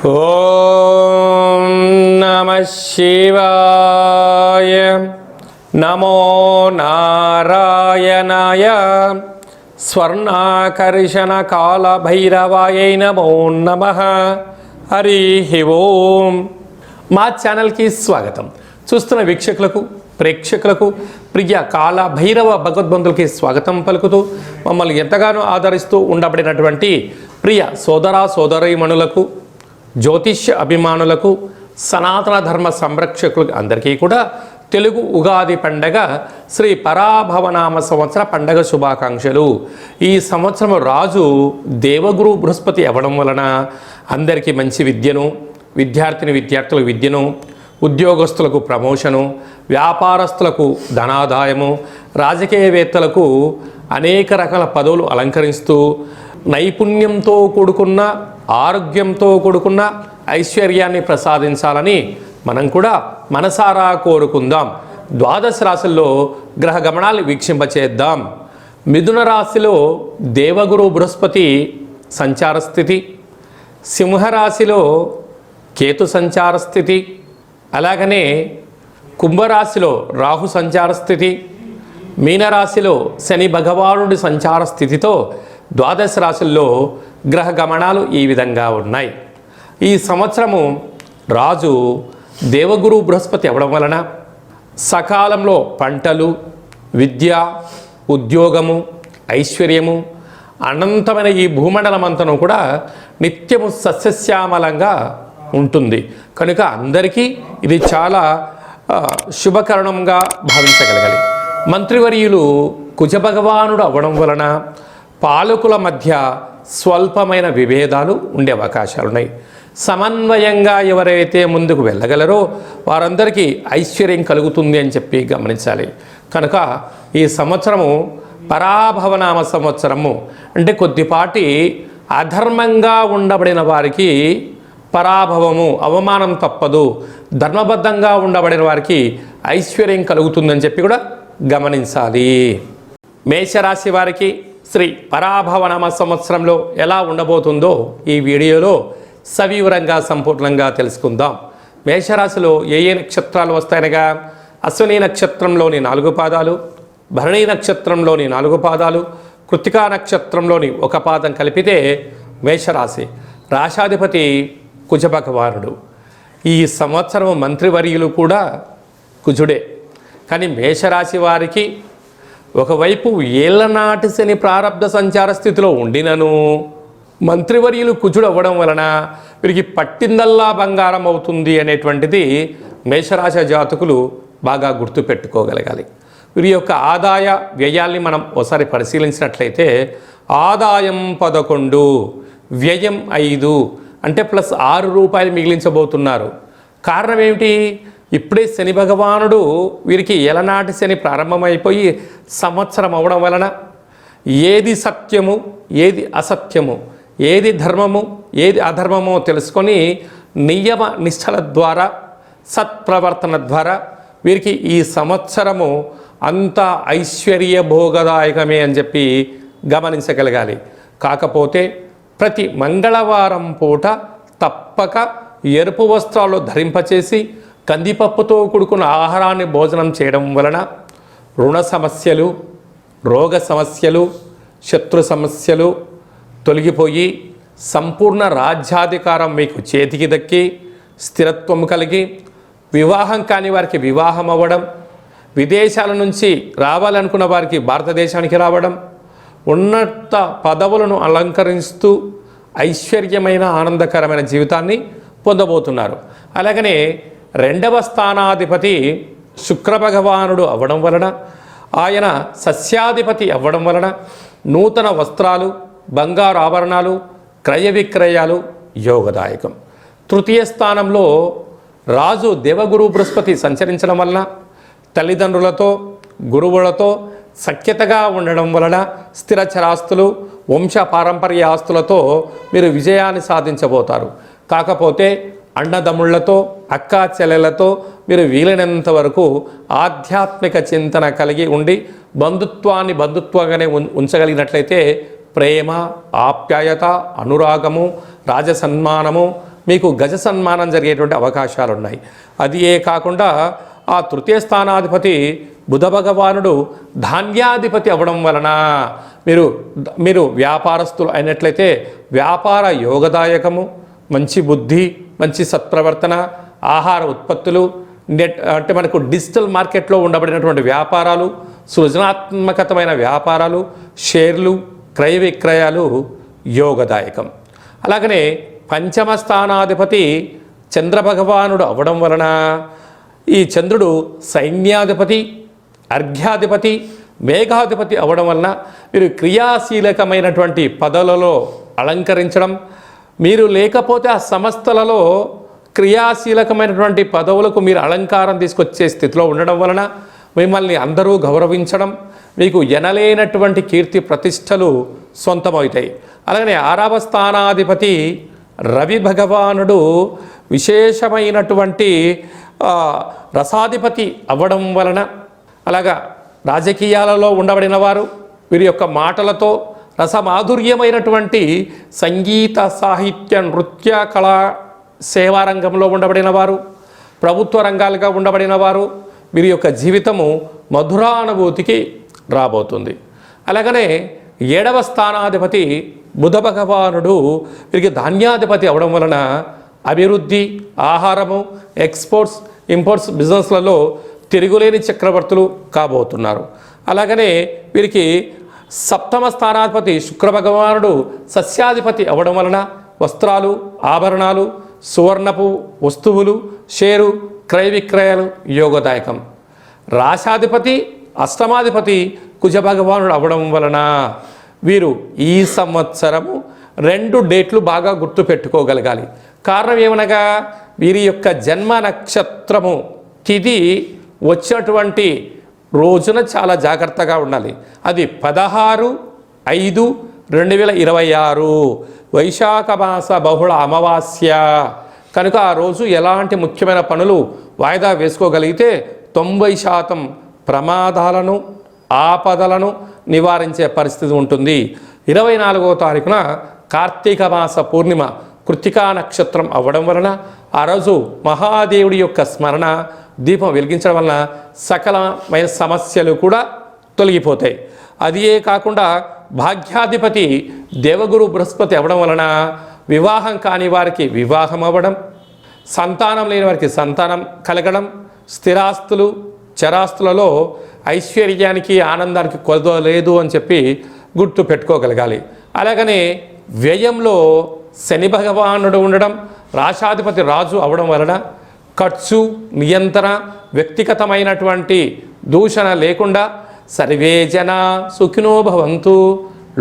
ఓం నమః శివాయ. నమో నారాయణాయ. స్వర్ణాకర్షణ కాల భైరవాయ నమో నమః. హరి ఓం. మా ఛానల్కి స్వాగతం. చూస్తున్న వీక్షకులకు, ప్రేక్షకులకు, ప్రియ కాల భైరవ భగవద్బంధులకి స్వాగతం పలుకుతూ మమ్మల్ని ఎంతగానో ఆదరిస్తూ ఉండబడినటువంటి ప్రియ సోదర సోదరీమణులకు, జ్యోతిష్య అభిమానులకు, సనాతన ధర్మ సంరక్షకులకు అందరికీ కూడా తెలుగు ఉగాది పండగ శ్రీ పరాభవనామ సంవత్సర పండగ శుభాకాంక్షలు. ఈ సంవత్సరం రాజు దేవగురు బృహస్పతి అవ్వడం వలన అందరికీ మంచి విద్యను, విద్యార్థులకు విద్యను, ఉద్యోగస్తులకు ప్రమోషను, వ్యాపారస్తులకు ధనాదాయము, రాజకీయవేత్తలకు అనేక రకాల పదవులు అలంకరిస్తూ నైపుణ్యంతో కూడుకున్న, ఆరోగ్యంతో కూడుకున్న ఐశ్వర్యాన్ని ప్రసాదించాలని మనం కూడా మనసారా కోరుకుందాం. ద్వాదశ రాశుల్లో గ్రహ గమనాలు వీక్షింపచేద్దాం. మిథున రాశిలో దేవగురు బృహస్పతి సంచార స్థితి, సింహరాశిలో కేతు సంచార స్థితి, అలాగనే కుంభరాశిలో రాహు సంచార స్థితి, మీనరాశిలో శని భగవానుడి సంచార స్థితితో ద్వాదశ రాశుల్లో గ్రహ గమనాలు ఈ విధంగా ఉన్నాయి. ఈ సంవత్సరము రాజు దేవగురు బృహస్పతి అవ్వడం వలన సకాలంలో పంటలు, విద్య, ఉద్యోగము, ఐశ్వర్యము, అనంతమైన ఈ భూమండలమంతను కూడా నిత్యము సస్యశ్యామలంగా ఉంటుంది. కనుక అందరికీ ఇది చాలా శుభకరణంగా భావించగలగాలి. మంత్రివర్యులు కుజభగవానుడు అవ్వడం వలన పాలకుల మధ్య స్వల్పమైన విభేదాలు ఉండే అవకాశాలున్నాయి. సమన్వయంగా ఎవరైతే ముందుకు వెళ్ళగలరో వారందరికీ ఐశ్వర్యం కలుగుతుంది అని చెప్పి గమనించాలి. కనుక ఈ సంవత్సరము పరాభవనామ సంవత్సరము అంటే కొద్దిపాటి అధర్మంగా ఉండబడిన వారికి పరాభవము, అవమానం తప్పదు. ధర్మబద్ధంగా ఉండబడిన వారికి ఐశ్వర్యం కలుగుతుందని చెప్పి కూడా గమనించాలి. మేషరాశి వారికి శ్రీ పరాభవనామ సంవత్సరంలో ఎలా ఉండబోతుందో ఈ వీడియోలో సవివరంగా సంపూర్ణంగా తెలుసుకుందాం. మేషరాశిలో ఏ ఏ నక్షత్రాలు వస్తాయనగా అశ్విని నక్షత్రంలోని 4 పాదాలు, భరణి నక్షత్రంలోని 4 పాదాలు, కృత్తికా నక్షత్రంలోని 1 పాదం కలిపితే మేషరాశి. రాశాధిపతి కుజభగవానుడు. ఈ సంవత్సరం మంత్రివర్యులు కూడా కుజుడే. కానీ మేషరాశి వారికి ఒకవైపు ఏళ్లనాటి శని ప్రారబ్ధ సంచార స్థితిలో ఉండినను మంత్రివర్యులు కుజుడు అవ్వడం వలన వీరికి పట్టిందల్లా బంగారం అవుతుంది అనేటువంటిది మేషరాశి జాతకులు బాగా గుర్తుపెట్టుకోగలగాలి. వీరి యొక్క ఆదాయ వ్యయాల్ని మనం ఒకసారి పరిశీలించినట్లయితే ఆదాయం 11, వ్యయం 5 అంటే ప్లస్ 6 రూపాయలు మిగిలించబోతున్నారు. కారణం ఏమిటి? ఇప్పుడే శని భగవానుడు వీరికి ఏలనాటి శని ప్రారంభమైపోయి సంవత్సరం అవడం వలన ఏది సత్యము, ఏది అసత్యము, ఏది ధర్మము, ఏది అధర్మమో తెలుసుకొని నియమ నిష్టల ద్వారా, సత్ప్రవర్తన ద్వారా వీరికి ఈ సంవత్సరము అంత ఐశ్వర్య భోగదాయకమే అని చెప్పి గమనించగలగాలి. కాకపోతే ప్రతి మంగళవారం పూట తప్పక ఎరుపు వస్త్రాలు ధరింపచేసి కందిపప్పుతో కూడుకున్న ఆహారాన్ని భోజనం చేయడం వలన రుణ సమస్యలు, రోగ సమస్యలు, శత్రు సమస్యలు తొలగిపోయి సంపూర్ణ రాజ్యాధికారం మీకు చేతికి దక్కి స్థిరత్వం కలిగి వివాహం కాని వారికి వివాహం అవ్వడం, విదేశాల నుంచి రావాలనుకున్న వారికి భారతదేశానికి రావడం, ఉన్నత పదవులను అలంకరిస్తూ ఐశ్వర్యమైన ఆనందకరమైన జీవితాన్ని పొందబోతున్నారు. అలాగనే 2వ స్థానాధిపతి శుక్రభగవానుడు అవ్వడం వలన, ఆయన సస్యాధిపతి అవ్వడం వలన నూతన వస్త్రాలు, బంగారు ఆభరణాలు, క్రయ విక్రయాలు యోగదాయకం. 3య స్థానంలో రాజు దేవగురు బృహస్పతి సంచరించడం వలన తల్లిదండ్రులతో, గురువులతో సఖ్యతగా ఉండడం వలన స్థిరచరాస్తులు, వంశ పారంపర్య ఆస్తులతో మీరు విజయాన్ని సాధించబోతారు. కాకపోతే అన్నదమ్ముళ్లతో, అక్కా చెల్లెలతో మీరు వీలైనంత వరకు ఆధ్యాత్మిక చింతన కలిగి ఉండి బంధుత్వాన్ని బంధుత్వంగానే ఉంచగలిగినట్లయితే ప్రేమ, ఆప్యాయత, అనురాగము, రాజసన్మానము, మీకు గజ సన్మానం జరిగేటువంటి అవకాశాలు ఉన్నాయి. అది కాకుండా ఆ తృతీయ స్థానాధిపతి బుధ భగవానుడు ధాన్యాధిపతి అవ్వడం వలన మీరు వ్యాపారస్తులు అయినట్లయితే వ్యాపార యోగదాయకము, మంచి బుద్ధి, మంచి సత్ప్రవర్తన, ఆహార ఉత్పత్తులు, అంటే మనకు డిజిటల్ మార్కెట్లో ఉండబడినటువంటి వ్యాపారాలు, సృజనాత్మకతమైన వ్యాపారాలు, షేర్లు, క్రయ విక్రయాలు యోగదాయకం. అలాగనే పంచమ స్థానాధిపతి చంద్రభగవానుడు అవ్వడం వలన ఈ చంద్రుడు సైన్యాధిపతి, అర్ఘ్యాధిపతి, మేఘాధిపతి అవ్వడం వలన మీరు క్రియాశీలకమైనటువంటి పదవులలో అలంకరించడం, మీరు లేకపోతే ఆ సంస్థలలో క్రియాశీలకమైనటువంటి పదవులకు మీరు అలంకారం తీసుకొచ్చే స్థితిలో ఉండడం వలన మిమ్మల్ని అందరూ గౌరవించడం, మీకు ఎనలేనటువంటి కీర్తి ప్రతిష్టలు సొంతమవుతాయి. అలాగనే 6వ స్థానాధిపతి రవి భగవానుడు విశేషమైనటువంటి రసాధిపతి అవ్వడం వలన, అలాగా రాజకీయాలలో ఉండబడిన వారు వీరి యొక్క మాటలతో రసమాధుర్యమైనటువంటి సంగీత, సాహిత్య, నృత్య, కళా సేవారంగంలో ఉండబడిన వారు, ప్రభుత్వ రంగాలుగా ఉండబడిన వారు వీరి యొక్క జీవితము మధురానుభూతికి రాబోతుంది. అలాగనే 7వ స్థానాధిపతి బుధ భగవానుడు వీరికి ధాన్యాధిపతి అవడం వలన అభివృద్ధి, ఆహారము, ఎక్స్పోర్ట్స్, ఇంపోర్ట్స్ బిజినెస్లలో తిరుగులేని చక్రవర్తులు కాబోతున్నారు. అలాగనే వీరికి 7వ స్థానాధిపతి శుక్ర భగవానుడు సస్యాధిపతి అవ్వడం వలన వస్త్రాలు, ఆభరణాలు, సువర్ణపు వస్తువులు, షేరు, క్రయ విక్రయాలు యోగదాయకం. రాశాధిపతి అష్టమాధిపతి కుజ భగవానుడు అవ్వడం వలన వీరు ఈ సంవత్సరము 2 డేట్లు బాగా గుర్తు పెట్టుకోగలగాలి. కారణం ఏమనగా వీరి యొక్క జన్మ నక్షత్రము తిథి వచ్చినటువంటి రోజున చాలా జాగ్రత్తగా ఉండాలి. అది 16/5/2026 వైశాఖ మాస బహుళ అమావాస్య కనుక ఆ రోజు ఎలాంటి ముఖ్యమైన పనులు వాయిదా వేసుకోగలిగితే 90% ప్రమాదాలను, ఆపదలను నివారించే పరిస్థితి ఉంటుంది. 24వ తారీఖున కార్తీక మాస పూర్ణిమ కృత్తికా నక్షత్రం అవ్వడం వలన ఆ రోజు మహాదేవుడి యొక్క స్మరణ దీపం వెలిగించడం వలన సకలమైన సమస్యలు కూడా తొలగిపోతాయి. అదే కాకుండా భాగ్యాధిపతి దేవగురు బృహస్పతి అవ్వడం వలన వివాహం కాని వారికి వివాహం అవ్వడం, సంతానం లేని వారికి సంతానం కలగడం, స్థిరాస్తులు, చరాస్తులలో ఐశ్వర్యానికి, ఆనందానికి కొలత లేదు అని చెప్పి గుర్తు పెట్టుకోగలగాలి. అలాగనే వ్యయంలో శని భగవానుడు ఉండడం, రాశాధిపతి రాజు అవడం వలన ఖర్చు నియంత్రణ, వ్యక్తిగతమైనటువంటి దూషణ లేకుండా సర్వే జన సుఖినో భవంతు,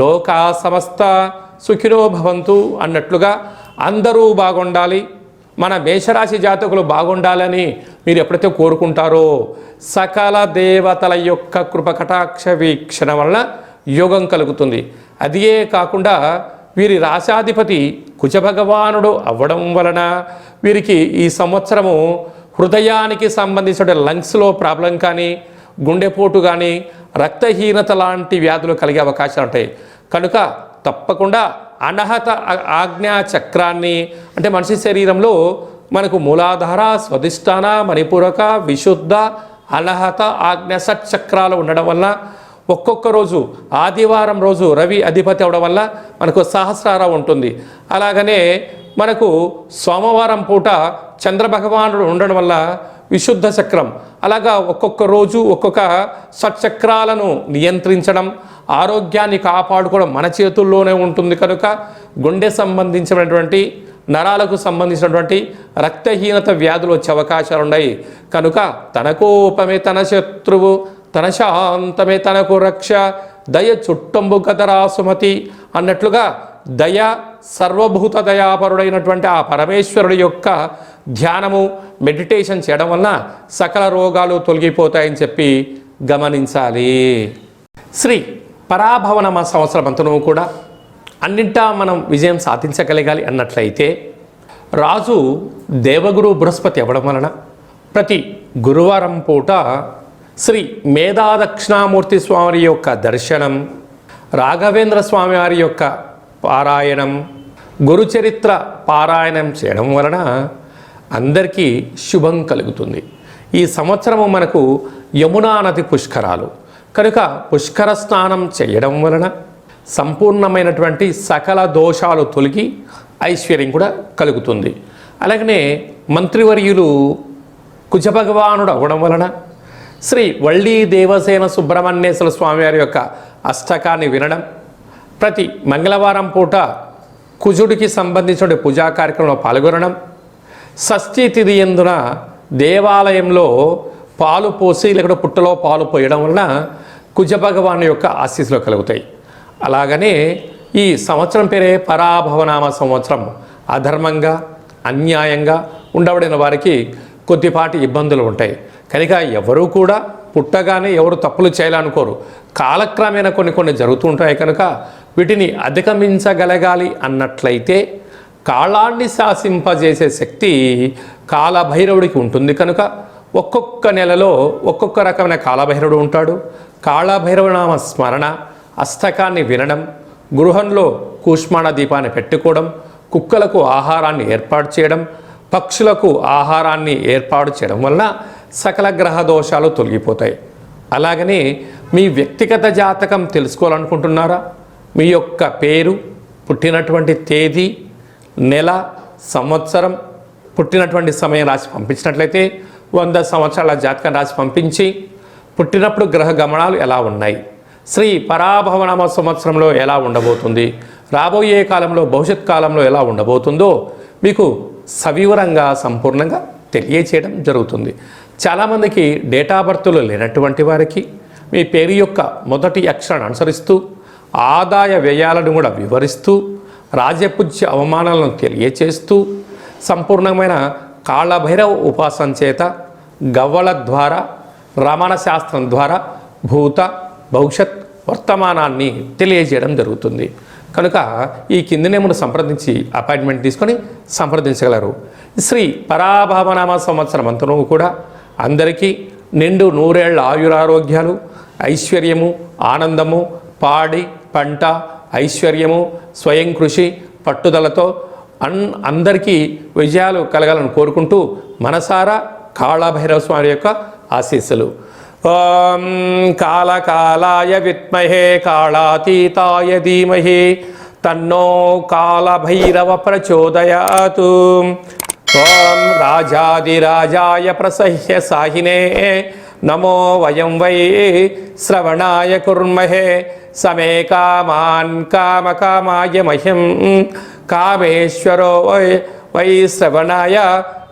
లోకా సమస్త సుఖినో భవంతు అన్నట్లుగా అందరూ బాగుండాలి, మన మేషరాశి జాతకులు బాగుండాలని మీరు ఎప్పుడైతే కోరుకుంటారో సకల దేవతల యొక్క కృపకటాక్ష వీక్షణ వలన యోగం కలుగుతుంది. అదే కాకుండా వీరి రాశాధిపతి కుజభగవానుడు అవ్వడం వలన వీరికి ఈ సంవత్సరము హృదయానికి సంబంధించిన లంగ్స్లో ప్రాబ్లం కానీ, గుండెపోటు కానీ, రక్తహీనత లాంటి వ్యాధులు కలిగే అవకాశాలు ఉంటాయి. కనుక తప్పకుండా అనహత ఆజ్ఞా చక్రాన్ని, అంటే మనిషి శరీరంలో మనకు మూలాధార, స్వధిష్టాన, మణిపూరక, విశుద్ధ, అనహత ఆజ్ఞ షట్చక్రాలు ఉండడం వల్ల ఒక్కొక్క రోజు ఆదివారం రోజు రవి అధిపతి అవడం వల్ల మనకు సహస్రార ఉంటుంది. అలాగనే మనకు సోమవారం పూట చంద్రభగవానుడు ఉండడం వల్ల విశుద్ధ చక్రం, అలాగా ఒక్కొక్క రోజు ఒక్కొక్క షట్చక్రాలను నియంత్రించడం, ఆరోగ్యాన్ని కాపాడుకోవడం మన చేతుల్లోనే ఉంటుంది. కనుక గుండె సంబంధించినటువంటి, నరాలకు సంబంధించినటువంటి రక్తహీనత వ్యాధులు వచ్చే అవకాశాలు ఉన్నాయి. కనుక తన కోపమే తన శత్రువు, తన శాంతమే తనకు రక్ష, దయ చుట్టంబు గదరా సుమతి అన్నట్లుగా దయ, సర్వభూత దయాపరుడైనటువంటి ఆ పరమేశ్వరుడి యొక్క ధ్యానము, మెడిటేషన్ చేయడం వలన సకల రోగాలు తొలగిపోతాయని చెప్పి గమనించాలి. శ్రీ పరాభవనమ సంవత్సరమంతను కూడా అన్నింటా మనం విజయం సాధించగలగాలి అన్నట్లయితే రాజు దేవగురు బృహస్పతి అవ్వడం వలన ప్రతి గురువారం పూట శ్రీ మేధాదక్షిణామూర్తి స్వామి యొక్క దర్శనం, రాఘవేంద్ర స్వామి వారి యొక్క పారాయణం, గురుచరిత్ర పారాయణం చేయడం వలన అందరికీ శుభం కలుగుతుంది. ఈ సంవత్సరము మనకు యమునా నది పుష్కరాలు కనుక పుష్కర స్నానం చేయడం వలన సంపూర్ణమైనటువంటి సకల దోషాలు తొలగి ఐశ్వర్యం కూడా కలుగుతుంది. అలాగనే మంత్రివర్యులు కుజభగవానుడు అవ్వడం వలన శ్రీ వళ్ళీ దేవసేన సుబ్రహ్మణ్యేశ్వర స్వామివారి యొక్క అష్టకాన్ని వినడం, ప్రతి మంగళవారం పూట కుజుడికి సంబంధించిన పూజా కార్యక్రమంలో పాల్గొనడం, షష్ఠీ తిథి యందున దేవాలయంలో పాలు పోసి లేకపోతే పుట్టలో పాలు పోయడం వలన కుజభగవాను యొక్క ఆశీస్సులు కలుగుతాయి. అలాగనే ఈ సంవత్సరం పేరే పరాభవనామ సంవత్సరం. అధర్మంగా అన్యాయంగా ఉండబడిన వారికి కొద్దిపాటి ఇబ్బందులు ఉంటాయి. కనుక ఎవరు కూడా పుట్టగానే ఎవరు తప్పులు చేయాలనుకోరు. కాలక్రమేణా కొన్ని జరుగుతూ ఉంటాయి. కనుక వీటిని అధిగమించగలగాలి అన్నట్లయితే కాలాన్ని శాసింపజేసే శక్తి కాలభైరవుడికి ఉంటుంది. కనుక ఒక్కొక్క నెలలో ఒక్కొక్క రకమైన కాలభైరవుడు ఉంటాడు. కాళభైరవనామ స్మరణ, అష్టకాన్ని వినడం, గృహంలో కూష్మాణ దీపాన్ని పెట్టుకోవడం, కుక్కలకు ఆహారాన్ని ఏర్పాటు చేయడం, పక్షులకు ఆహారాన్ని ఏర్పాటు చేయడం వలన సకల గ్రహ దోషాలు తొలగిపోతాయి. అలాగనే మీ వ్యక్తిగత జాతకం తెలుసుకోవాలనుకుంటున్నారా? మీ యొక్క పేరు, పుట్టినటువంటి తేదీ, నెల, సంవత్సరం, పుట్టినటువంటి సమయం రాసి పంపించినట్లయితే 100 సంవత్సరాల జాతకం రాసి పంపించి పుట్టినప్పుడు గ్రహ గమనాలు ఎలా ఉన్నాయి, శ్రీ పరాభవనామ సంవత్సరంలో ఎలా ఉండబోతుంది, రాబోయే కాలంలో భవిష్యత్ కాలంలో ఎలా ఉండబోతుందో మీకు సవివరంగా సంపూర్ణంగా తెలియచేయడం జరుగుతుంది. చాలామందికి డేటా బర్త్లు లేనటువంటి వారికి మీ పేరు యొక్క మొదటి అక్షరాన్ని అనుసరిస్తూ ఆదాయ వ్యయాలను కూడా వివరిస్తూ రాజపూజ్య అవమానాలను తెలియచేస్తూ సంపూర్ణమైన కాళభైరవ ఉపాసన చేత గవ్వల ద్వారా రమణ శాస్త్రం ద్వారా భూత భవిష్యత్ వర్తమానాన్ని తెలియజేయడం జరుగుతుంది. కనుక ఈ కింది నెంబర్ను సంప్రదించి అపాయింట్మెంట్ తీసుకొని సంప్రదించగలరు. శ్రీ పరాభవనామ సంవత్సరం అంతనూ కూడా అందరికీ నిండు నూరేళ్ల ఆయురారోగ్యాలు, ఐశ్వర్యము, ఆనందము, పాడి పంట, ఐశ్వర్యము, స్వయం కృషి, పట్టుదలతో అందరికీ విజయాలు కలగాలని కోరుకుంటూ మనసారా కాళభైరవ స్వామి యొక్క ఆశీస్సులు. ఓం కాళకాలాయ విద్మహే కాళాతీతాయ ధీమహి తన్నో కాళభైరవ ప్రచోదయాతు. ఓం రాజాదిరాజాయ ప్రసహ్య సాహినే నమో వయం వై శ్రవణాయ కుర్మహే సమే కామాన్ కామకామాయ మహ్యం కామేశ్వరో వై శ్రవణాయ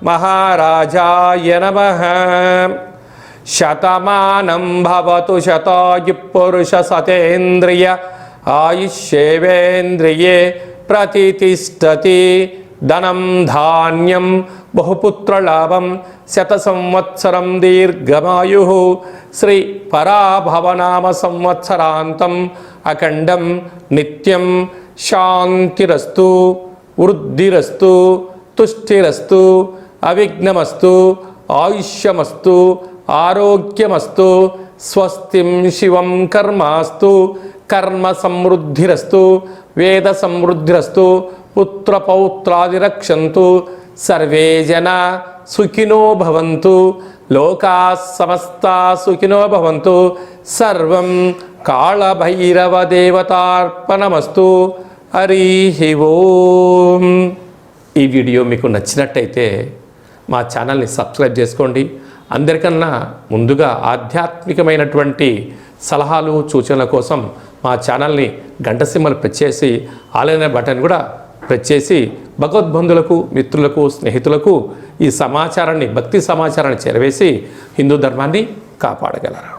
మహారాజాయ నమః. శతమానం భవతు శతాయు పురుష సతేంద్రియ ఆయుష్యేవేంద్రియే ప్రతిష్టతి. ధనం ధాన్యం బహుపుత్రలాభం శత సంవత్సరం దీర్ఘమాయు. శ్రీ పరాభవనామ సంవత్సరాంతం అఖండం నిత్యం శాంతిరస్తు, వృద్ధిరస్తు, తుష్టిరస్తు, అవిఘ్నమస్తు, ఆయుష్యమస్తు, ఆరోగ్యమస్తు. స్వస్తిం శివం కర్మాస్తు. కర్మ సమృద్ధిరస్తు, వేద సమృద్ధిరస్తు, పుత్రపౌత్రాదిరక్షంతు. సర్వే జనా సుఖినో భవంతు. లోకా సమస్తా సుఖినో భవంతు. సర్వం కాళభైరవ దేవతార్పణమస్తు. హరి ఓం. ఈ వీడియో మీకు నచ్చినట్టయితే మా ఛానల్ని సబ్స్క్రైబ్ చేసుకోండి. అందరికన్నా ముందుగా ఆధ్యాత్మికమైనటువంటి సలహాలు సూచనల కోసం మా ఛానల్ని గంట సింబల్ ప్రెస్ చేసి ఆల్ అనే బటన్ కూడా ప్రెస్ చేసి భగవద్బంధులకు, మిత్రులకు, స్నేహితులకు ఈ సమాచారాన్ని, భక్తి సమాచారాన్ని చేరవేసి హిందూ ధర్మాన్ని కాపాడగలరు.